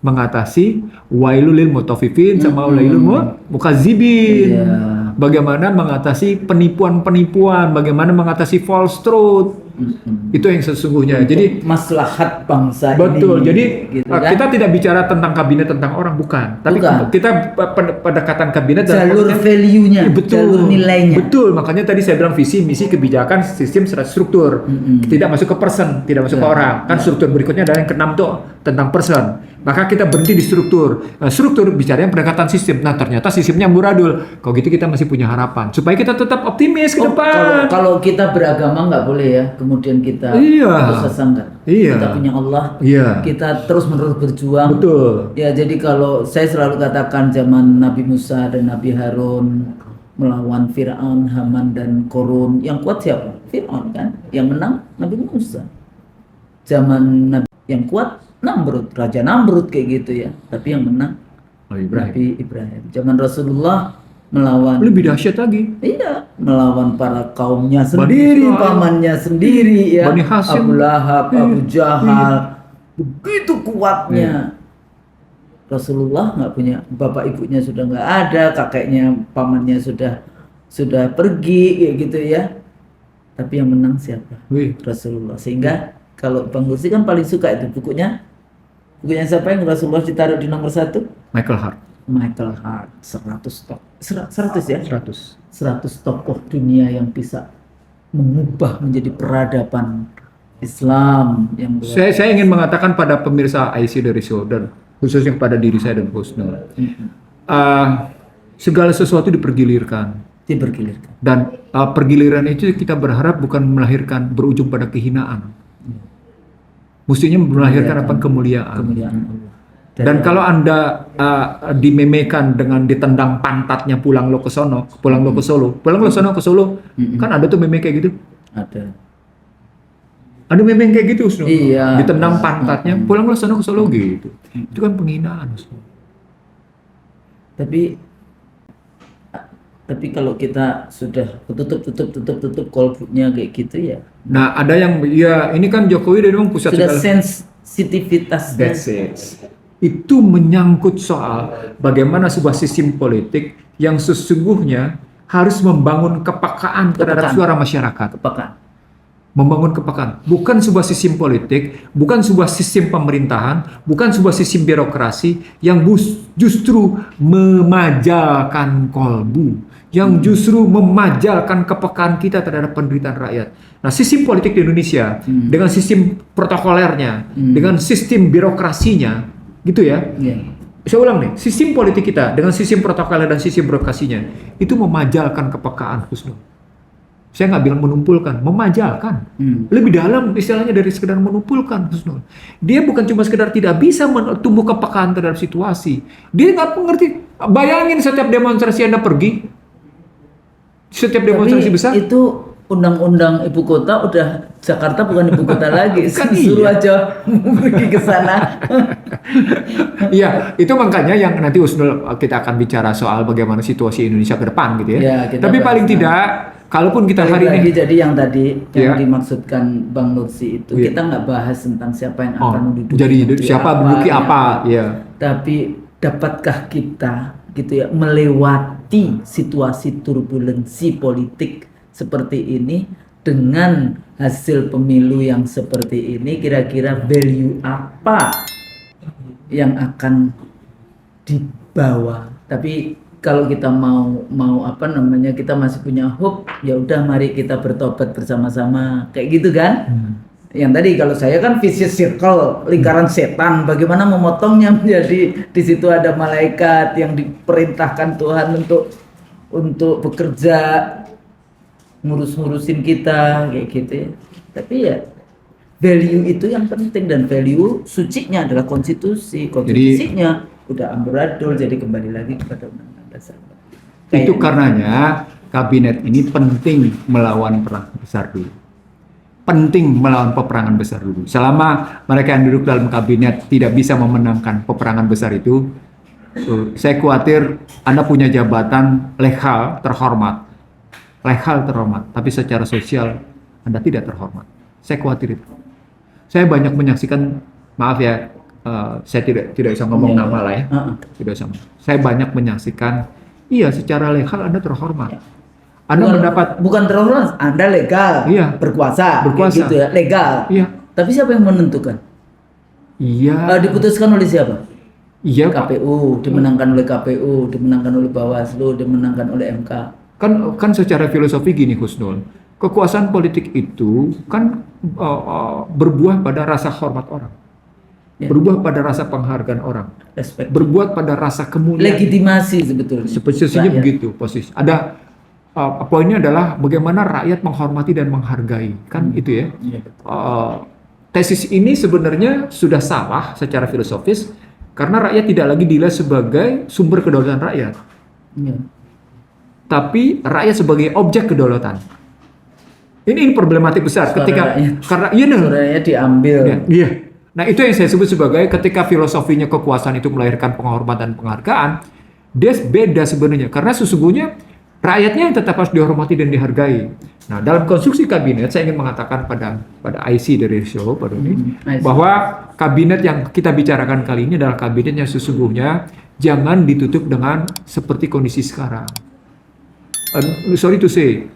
mengatasi wailul lil mutaffifin sama wailul mukazibin. Iya. Bagaimana mengatasi penipuan-penipuan, bagaimana mengatasi false truth. Itu yang sesungguhnya. Jadi Maslahat bangsa betul. ini. Jadi gitu kan? kita tidak bicara tentang kabinet tentang orang, bukan. Tapi Bukan. kita pendekatan kabinet dalam jalur konteks- value-nya, Betul. jalur nilainya. Betul. Makanya tadi saya bilang visi, misi, kebijakan, sistem, struktur. Tidak masuk ke person, tidak masuk ke orang. Kan struktur berikutnya adalah yang keenam tuh tentang person. Maka kita berhenti di struktur. Nah, struktur bicaranya pendekatan sistem. Nah, ternyata sistemnya amburadul. Kalau gitu kita masih punya harapan supaya kita tetap optimis ke Oh, depan. kalau kita beragama nggak boleh ya, kemudian kita Iya. putus asa nggak. Iya. Kita punya Allah. Iya. Kita terus menerus berjuang. Betul. Ya, jadi kalau saya selalu katakan zaman Nabi Musa dan Nabi Harun melawan Fir'aun, Haman dan Korun, yang kuat siapa? Fir'aun kan. Yang menang Nabi Musa. Zaman Nabi yang kuat Namrud, Raja Namrud kayak gitu ya. Tapi yang menang Oh, Ibrahim. Nabi Ibrahim. Zaman Rasulullah melawan Lebih dahsyat lagi. iya, melawan para kaumnya sendiri, Israel. pamannya sendiri ya. Bani Hasyim. Abu Lahab, Abu Jahal. Begitu kuatnya. Rasulullah nggak punya, bapak ibunya sudah nggak ada, kakeknya, pamannya sudah pergi kayak gitu ya. Tapi yang menang siapa? Wih. Rasulullah. Sehingga kalau Bang Lutfi kan paling suka itu bukunya siapa yang Rasulullah ditaruh di nomor 1? Michael Hart. Michael Hart. 100 ya? 100. 100 tokoh dunia yang bisa mengubah menjadi peradaban Islam yang luar. Saya ingin mengatakan pada pemirsa IC dari Shoulder, khususnya kepada diri saya dan Husnul, segala sesuatu dipergilirkan. Dipergilirkan. Dan pergiliran itu kita berharap bukan melahirkan berujung pada kehinaan. Mestinya melahirkan apa? Kemuliaan. Kemuliaan Allah. Dan kalau Anda dimemekan dengan ditendang pantatnya pulang lo ke sono, pulang lo ke Solo, pulang lo sono ke Solo, kan ada tuh meme kayak gitu. Ada. Ada meme yang kayak gitu, Husnul. Iya. Ditendang pantatnya, pulang lo sono ke Solo gitu. Itu kan penghinaan, Husnul. Tapi kalau kita sudah tutup golputnya kayak gitu ya. Nah, ada yang ya ini kan Jokowi dari memang pusat Sudah segala. sensitivitasnya. That's it. Itu menyangkut soal bagaimana sebuah sistem politik yang sesungguhnya harus membangun kepekaan terhadap Kepekaan. suara masyarakat. Kepekaan. Membangun kepekaan. Bukan sebuah sistem politik, bukan sebuah sistem pemerintahan, bukan sebuah sistem birokrasi yang justru memajalkan kolbu, yang justru memajalkan kepekaan kita terhadap penderitaan rakyat. Nah, sistem politik di Indonesia dengan sistem protokolernya, dengan sistem birokrasinya, gitu ya. Iya. Saya ulang nih, sistem politik kita dengan sistem protokoler dan sistem birokrasinya itu memajalkan kepekaan, Husnul. Saya nggak bilang menumpulkan, memajalkan. Lebih dalam istilahnya dari sekedar menumpulkan, Husnul. Dia bukan cuma sekedar tidak bisa tumbuh kepekaan terhadap situasi. Dia nggak mengerti. Bayangin setiap demonstrasi Anda pergi, setiap demonstrasi Tapi besar, itu undang-undang ibu kota udah Jakarta bukan ibu kota lagi. Kan Suruh iya. aja pergi ke sana. Iya, itu makanya yang nanti Husnul kita akan bicara soal bagaimana situasi Indonesia ke depan gitu ya. Ya, kita Tapi bahas paling nanti. tidak, kalaupun kita Balik hari lagi ini, jadi yang tadi yang Ya. dimaksudkan Bang Lutfi itu Iya. kita nggak bahas tentang siapa yang oh, akan menduduki jadi menteri siapa menduduki ya. apa, ya. Tapi dapatkah kita gitu ya melewati situasi turbulensi politik seperti ini dengan hasil pemilu yang seperti ini, kira-kira value apa yang akan dibawa? Tapi kalau kita mau apa namanya, kita masih punya hope, ya udah mari kita bertobat bersama-sama kayak gitu kan. Yang tadi kalau saya kan vicious circle, lingkaran setan, bagaimana memotongnya menjadi di situ ada malaikat yang diperintahkan Tuhan untuk bekerja ngurus-ngurusin kita kayak gitu ya. Tapi ya value itu yang penting, dan value sucinya adalah konstitusi. Konstitusinya udah amburadul, jadi kembali lagi kepada undang-undang dasar. Itu Kayaknya. karenanya kabinet ini penting melawan perang besar dulu. Penting melawan peperangan besar dulu. Selama mereka yang duduk dalam kabinet tidak bisa memenangkan peperangan besar itu, saya khawatir Anda punya jabatan legal terhormat, tapi secara sosial Anda tidak terhormat. Saya khawatir itu. Saya banyak menyaksikan, maaf ya, saya tidak bisa ngomong nama lah ya, tidak sama. Saya banyak menyaksikan, iya secara legal Anda terhormat. Anda bukan terhormat, Anda legal, iya, berkuasa, gitu ya, legal. Iya. Tapi siapa yang menentukan? Iya. Diputuskan oleh siapa? Iya, KPU, dimenangkan oleh KPU, dimenangkan oleh Bawaslu, dimenangkan oleh MK. Kan secara filosofi gini Husnul, kekuasaan politik itu kan berbuah pada rasa hormat orang. Ya. Berbuah pada rasa penghargaan orang, respect. Berbuat pada rasa kemuliaan, legitimasi sebetulnya. Posisinya begitu posisi. Ada poinnya adalah bagaimana rakyat menghormati dan menghargai, kan itu ya. Tesis ini sebenarnya sudah salah secara filosofis karena rakyat tidak lagi dilihat sebagai sumber kedaulatan rakyat, tapi rakyat sebagai objek kedaulatan. Ini problematik besar ketika karena suaranya diambil. Iya. Nah, itu yang saya sebut sebagai ketika filosofinya kekuasaan itu melahirkan penghormatan penghargaan, dia beda sebenarnya karena sesungguhnya rakyatnya yang tetap harus dihormati dan dihargai. Nah, dalam konstruksi kabinet saya ingin mengatakan pada IC dari show pada ini bahwa kabinet yang kita bicarakan kali ini adalah kabinet yang sesungguhnya jangan ditutup dengan seperti kondisi sekarang. Sorry to say,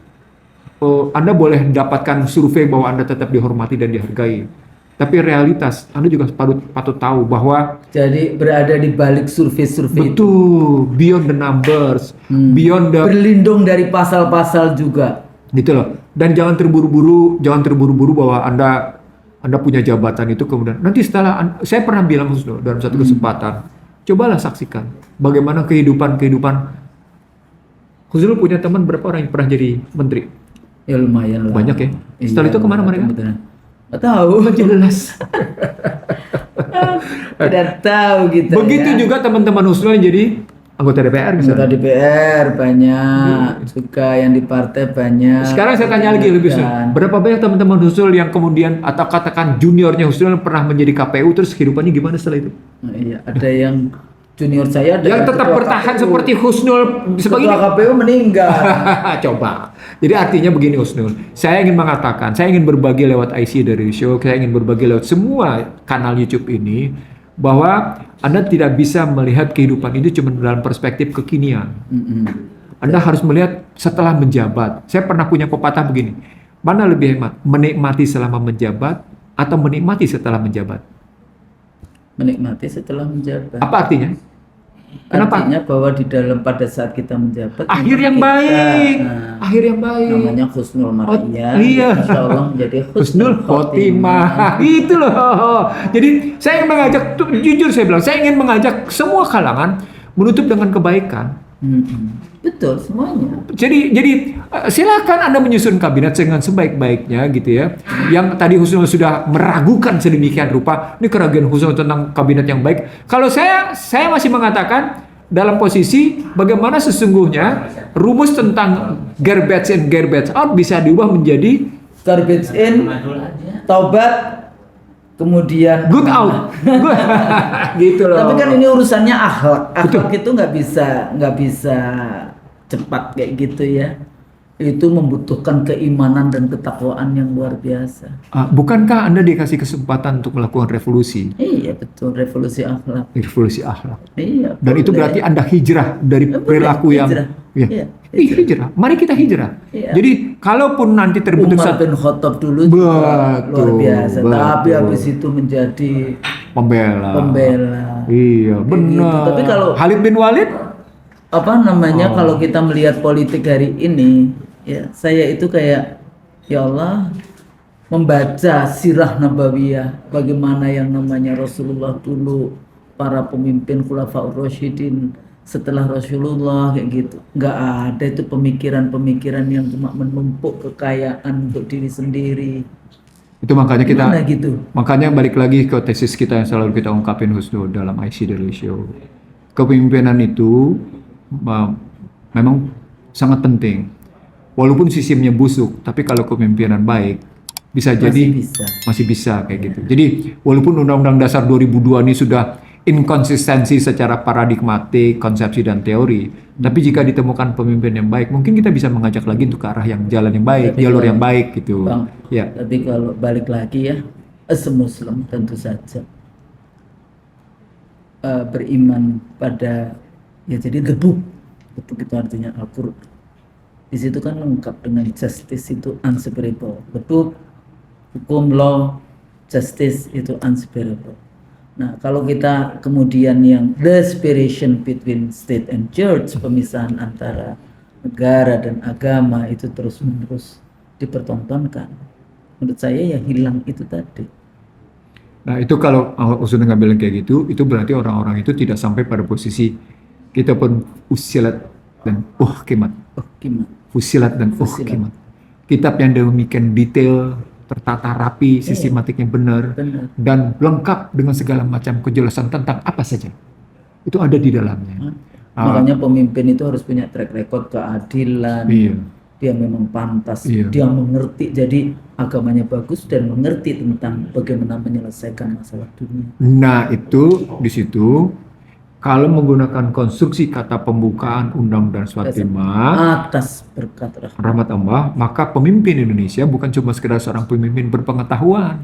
Anda boleh dapatkan survei bahwa Anda tetap dihormati dan dihargai. Tapi realitas, Anda juga patut tahu bahwa jadi berada di balik survei-survei betul, beyond the numbers, beyond the berlindung dari pasal-pasal juga. Gitu loh. Dan jangan terburu-buru bahwa Anda punya jabatan itu kemudian nanti setelah saya pernah bilang dalam satu kesempatan, cobalah saksikan bagaimana kehidupan Huzul punya teman berapa orang yang pernah jadi menteri? Ya lumayan lah. Banyak ya. Setelah itu kemana mereka? Nggak tahu. Jelas. Tidak tahu gitu. Begitu ya. Juga teman-teman Husnul yang jadi anggota DPR misalnya. Anggota DPR banyak, juga yang di partai banyak. Sekarang saya tanya lagi lebih berapa banyak teman-teman Husnul yang kemudian atau katakan juniornya Husnul yang pernah menjadi KPU terus kehidupannya gimana setelah itu? Iya, ada yang junior saya ada yang tetap bertahan KPU. Seperti Husnul sebagai KPU meninggal. Coba. Jadi artinya begini Husnul, saya ingin mengatakan, saya ingin berbagi lewat IC dari show, saya ingin berbagi lewat semua kanal YouTube ini bahwa Anda tidak bisa melihat kehidupan itu cuma dalam perspektif kekinian. Anda harus melihat setelah menjabat. Saya pernah punya pepatah begini, mana lebih hemat, menikmati selama menjabat atau menikmati setelah menjabat? Menikmati setelah menjabat. Apa artinya? Kenapa? Artinya bahwa di dalam pada saat kita menjabat akhir yang baik, akhir yang baik. Namanya husnul maiyah. Iya. Insya Allah menjadi husnul khotimah. Itu loh. Jadi saya ingin mengajak, jujur saya bilang, saya ingin mengajak semua kalangan menutup dengan kebaikan. Betul semuanya. Jadi silakan Anda menyusun kabinet dengan sebaik-baiknya gitu ya. Yang tadi Husnul sudah meragukan sedemikian rupa, ini keraguan Husnul tentang kabinet yang baik. Kalau saya masih mengatakan dalam posisi bagaimana sesungguhnya rumus tentang garbage in garbage out bisa diubah menjadi garbage in, taubat, kemudian good out. Gitu loh. Tapi kan ini urusannya akhlak. Akhlak itu nggak bisa cepat kayak gitu ya. Itu membutuhkan keimanan dan ketakwaan yang luar biasa. Bukankah Anda dikasih kesempatan untuk melakukan revolusi? Iya betul, revolusi akhlak. Revolusi akhlak. Iya. Dan itu berarti Anda hijrah dari perilaku yang Iya. Hijrah. Mari kita hijrah. Iya. Jadi kalaupun nanti terbentuk Umar bin Khattab dulu juga luar biasa. Tapi habis itu menjadi pembela. Iya, benar. Gitu. Tapi kalau Khalid bin Walid kalau kita melihat politik hari ini, ya saya itu kayak ya Allah membaca sirah nabawiyah, bagaimana yang namanya Rasulullah dulu, para pemimpin Khulafaur Rasyidin setelah Rasulullah kayak gitu. Nggak ada itu pemikiran-pemikiran yang cuma menumpuk kekayaan untuk diri sendiri. Itu makanya gitu? Makanya balik lagi ke tesis kita yang selalu kita ungkapin Husnul dalam IC Daily Show. Kepemimpinan itu memang sangat penting. Walaupun sistemnya busuk, tapi kalau kepemimpinan baik, bisa jadi bisa. masih bisa kayak gitu. Jadi walaupun Undang-Undang Dasar 2002 ini sudah inkonsistensi secara paradigmatik, konsepsi dan teori, tapi jika ditemukan pemimpin yang baik, mungkin kita bisa mengajak lagi untuk ke arah yang jalan yang baik, Tapi jalur kalau- yang baik gitu. Bang, Ya, tapi kalau balik lagi ya, semuslim tentu saja beriman pada ya jadi the book itu artinya Al-Quran. Di situ kan lengkap dengan justice itu unseparable. The book, hukum, law, justice itu unseparable. Nah, kalau kita kemudian yang the separation between state and church, pemisahan antara negara dan agama itu terus-menerus dipertontonkan. Menurut saya ya hilang itu tadi. nah itu kalau sudah ngambil kayak gitu, itu berarti orang-orang itu tidak sampai pada posisi kita pun usilat dan kimat. Oh, gimana? Fusilat dan Fusilat. kimat. Kitab yang demikian detail, tertata rapi, sistematiknya benar, Benar. dan lengkap dengan segala macam kejelasan tentang apa saja. Itu ada di dalamnya. Makanya pemimpin itu harus punya track record keadilan. Iya. Dia memang pantas, Iya. dia mengerti, jadi agamanya bagus dan mengerti tentang bagaimana menyelesaikan masalah dunia. Nah itu di situ kalau menggunakan konstruksi kata pembukaan Undang-Undang Swatimah Atas berkat rahmat. rahmat Allah, maka pemimpin Indonesia bukan cuma sekedar seorang pemimpin berpengetahuan,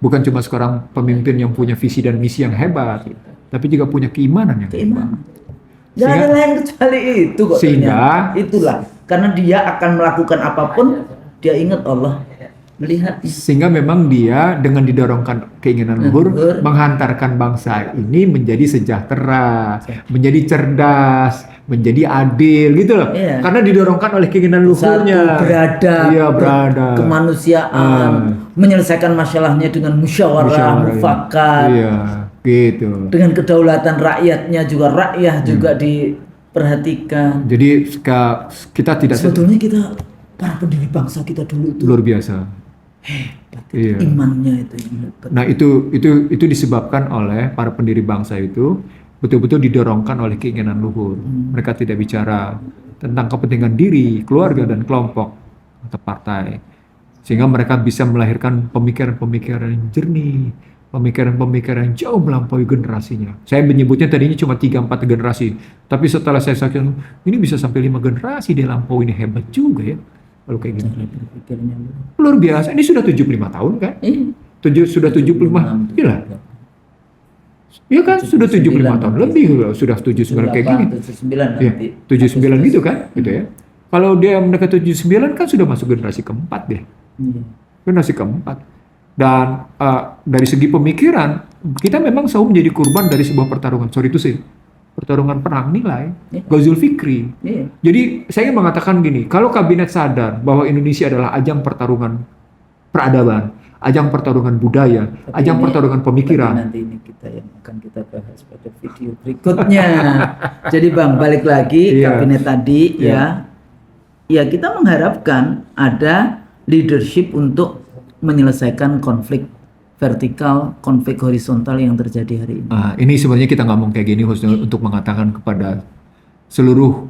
bukan cuma seorang pemimpin yang punya visi dan misi yang hebat, tapi juga punya keimanan yang hebat. Keimanan. Gak ada lain kecuali itu kok. Sehingga- ternyata. Itulah karena dia akan melakukan apapun, dia ingat Allah melihat. Sehingga memang dia dengan didorongkan keinginan luhur menghantarkan bangsa ini menjadi sejahtera, menjadi cerdas, menjadi adil gitu loh. Iya. Karena didorongkan oleh keinginan luhurnya. Satu beradab, Iya, beradab. kemanusiaan, menyelesaikan masalahnya dengan musyawarah, mufakat, Iya, gitu. dengan kedaulatan rakyatnya juga juga diperhatikan. Jadi kita tidak Sebetulnya kita para pendiri bangsa kita dulu itu luar biasa. Iya. imannya itu yang hebat. Nah itu disebabkan oleh para pendiri bangsa itu betul-betul didorongkan oleh keinginan luhur. Mereka tidak bicara tentang kepentingan diri, keluarga dan kelompok atau partai, sehingga mereka bisa melahirkan pemikiran-pemikiran yang jernih, pemikiran-pemikiran yang jauh melampaui generasinya. Saya menyebutnya tadinya cuma 3-4 generasi, tapi setelah saya sakit ini bisa sampai 5 generasi dia lampaui, ini hebat juga ya. Kalau kayak gini. Cara berpikirnya Luar biasa. Ini sudah 75 tahun kan? Sudah 75. Gila. Iya kan? Sudah 75 tahun lebih. Sudah 79 kayak gini. 79 Iya, nanti. 79 gitu kan? Gitu ya. Kalau dia mendekati 79 kan sudah masuk generasi keempat deh. Iya. Generasi keempat. Dan dari segi pemikiran, kita memang selalu menjadi korban dari sebuah pertarungan. Sorry itu sih. Pertarungan perang nilai. Ghazul Fikri. Iya. Jadi saya ingin mengatakan gini, kalau kabinet sadar bahwa Indonesia adalah ajang pertarungan peradaban, ajang pertarungan budaya, Tapi ajang ini- pertarungan pemikiran. tapi nanti ini kita yang akan kita bahas pada video berikutnya. Jadi Bang, balik lagi Iya. kabinet tadi Iya. ya kita mengharapkan ada leadership untuk menyelesaikan konflik vertikal, konflik horizontal yang terjadi hari ini. Nah, ini sebenarnya kita ngomong kayak gini khususnya untuk mengatakan kepada seluruh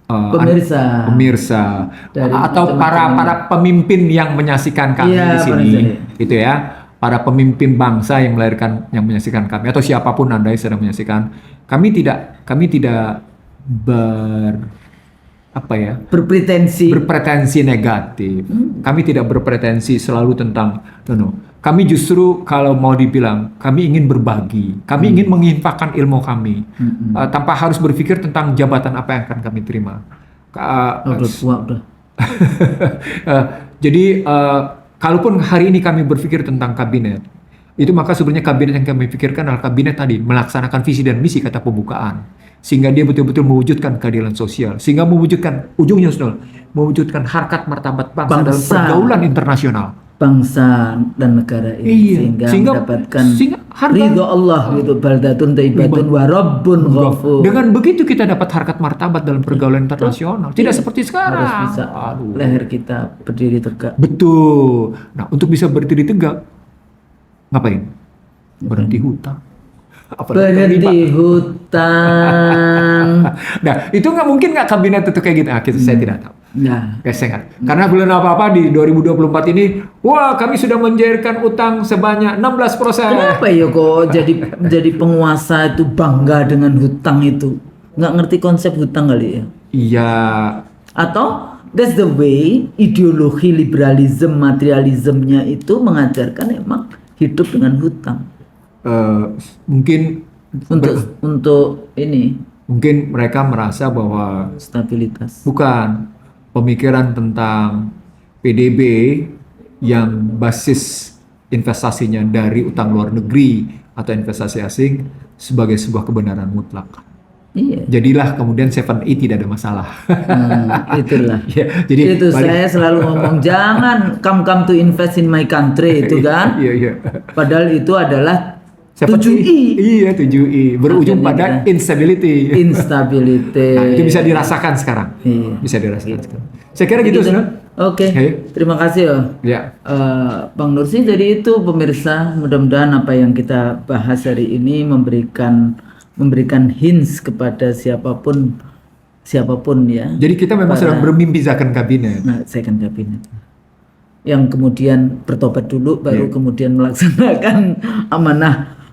pemirsa Dari atau teman-teman. para pemimpin yang menyaksikan kami Iya, di sini, para- gitu ya. Para pemimpin bangsa yang menyaksikan kami atau siapapun Anda yang sedang menyaksikan, kami tidak berpretensi negatif. Kami tidak berpretensi selalu tentang kami justru kalau mau dibilang kami ingin berbagi, kami ingin menginfakkan ilmu kami tanpa harus berpikir tentang jabatan apa yang akan kami terima. Udah tua udah. Jadi kalaupun hari ini kami berpikir tentang kabinet, itu maka sebenarnya kabinet yang kami pikirkan adalah kabinet tadi melaksanakan visi dan misi kata pembukaan, sehingga dia betul-betul mewujudkan keadilan sosial, sehingga mewujudkan ujungnya mewujudkan harkat martabat bangsa dalam pergaulan internasional. Bangsa dan negara ini sehingga mendapatkan ridho Allah gitu, baldatun thayyibatun wa rabbun ghafur. Dengan begitu kita dapat harkat martabat dalam pergaulan internasional. Tidak seperti sekarang. Harus bisa leher kita berdiri tegak. Betul. Nah, untuk bisa berdiri tegak ngapain? Berhenti hutang. Berhenti hutang. Nah, itu nggak mungkin nggak kabinet itu kayak gitu. Saya tidak tahu. Nah, Kesengat. Karena belum apa-apa di 2024 ini, wah kami sudah mencairkan utang sebanyak 16%. kenapa ya kok jadi penguasa itu bangga dengan hutang itu? Nggak ngerti konsep hutang kali ya? Iya, Atau that's the way ideologi liberalism materialismnya itu mengajarkan emang hidup dengan hutang mungkin untuk ini mungkin mereka merasa bahwa stabilitas. bukan pemikiran tentang PDB yang basis investasinya dari utang luar negeri atau investasi asing sebagai sebuah kebenaran mutlak. Iya. Jadilah kemudian 7E tidak ada masalah. Itulah. Ya, jadi itu balik- saya selalu ngomong jangan come to invest in my country itu kan. Iya, iya. Padahal itu adalah 7E. 7I. Iya, 7I. Berujung Akhirnya pada instability. instability. Nah, itu bisa dirasakan sekarang. Iya. Bisa dirasakan sekarang. Saya kira gitu, Saudara. Oke. Oke. Terima kasih ya. Ya. Bang Nursi, jadi itu pemirsa, mudah-mudahan apa yang kita bahas hari ini memberikan hints kepada siapapun ya. Jadi kita memang sedang bermimpi zakan kabinet. Nah, second kabinet. Yang kemudian bertobat dulu baru kemudian melaksanakan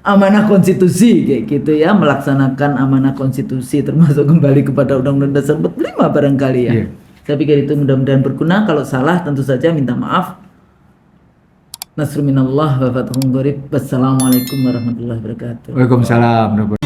amanah konstitusi kayak gitu ya, melaksanakan amanah konstitusi termasuk kembali kepada Undang-Undang Dasar 45 barangkali ya. Iya. Saya pikir itu mudah-mudahan berguna. Kalau salah tentu saja minta maaf. Nasrul minallah wa fathun qarib. Wassalamualaikum warahmatullahi wabarakatuh. Waalaikumsalam.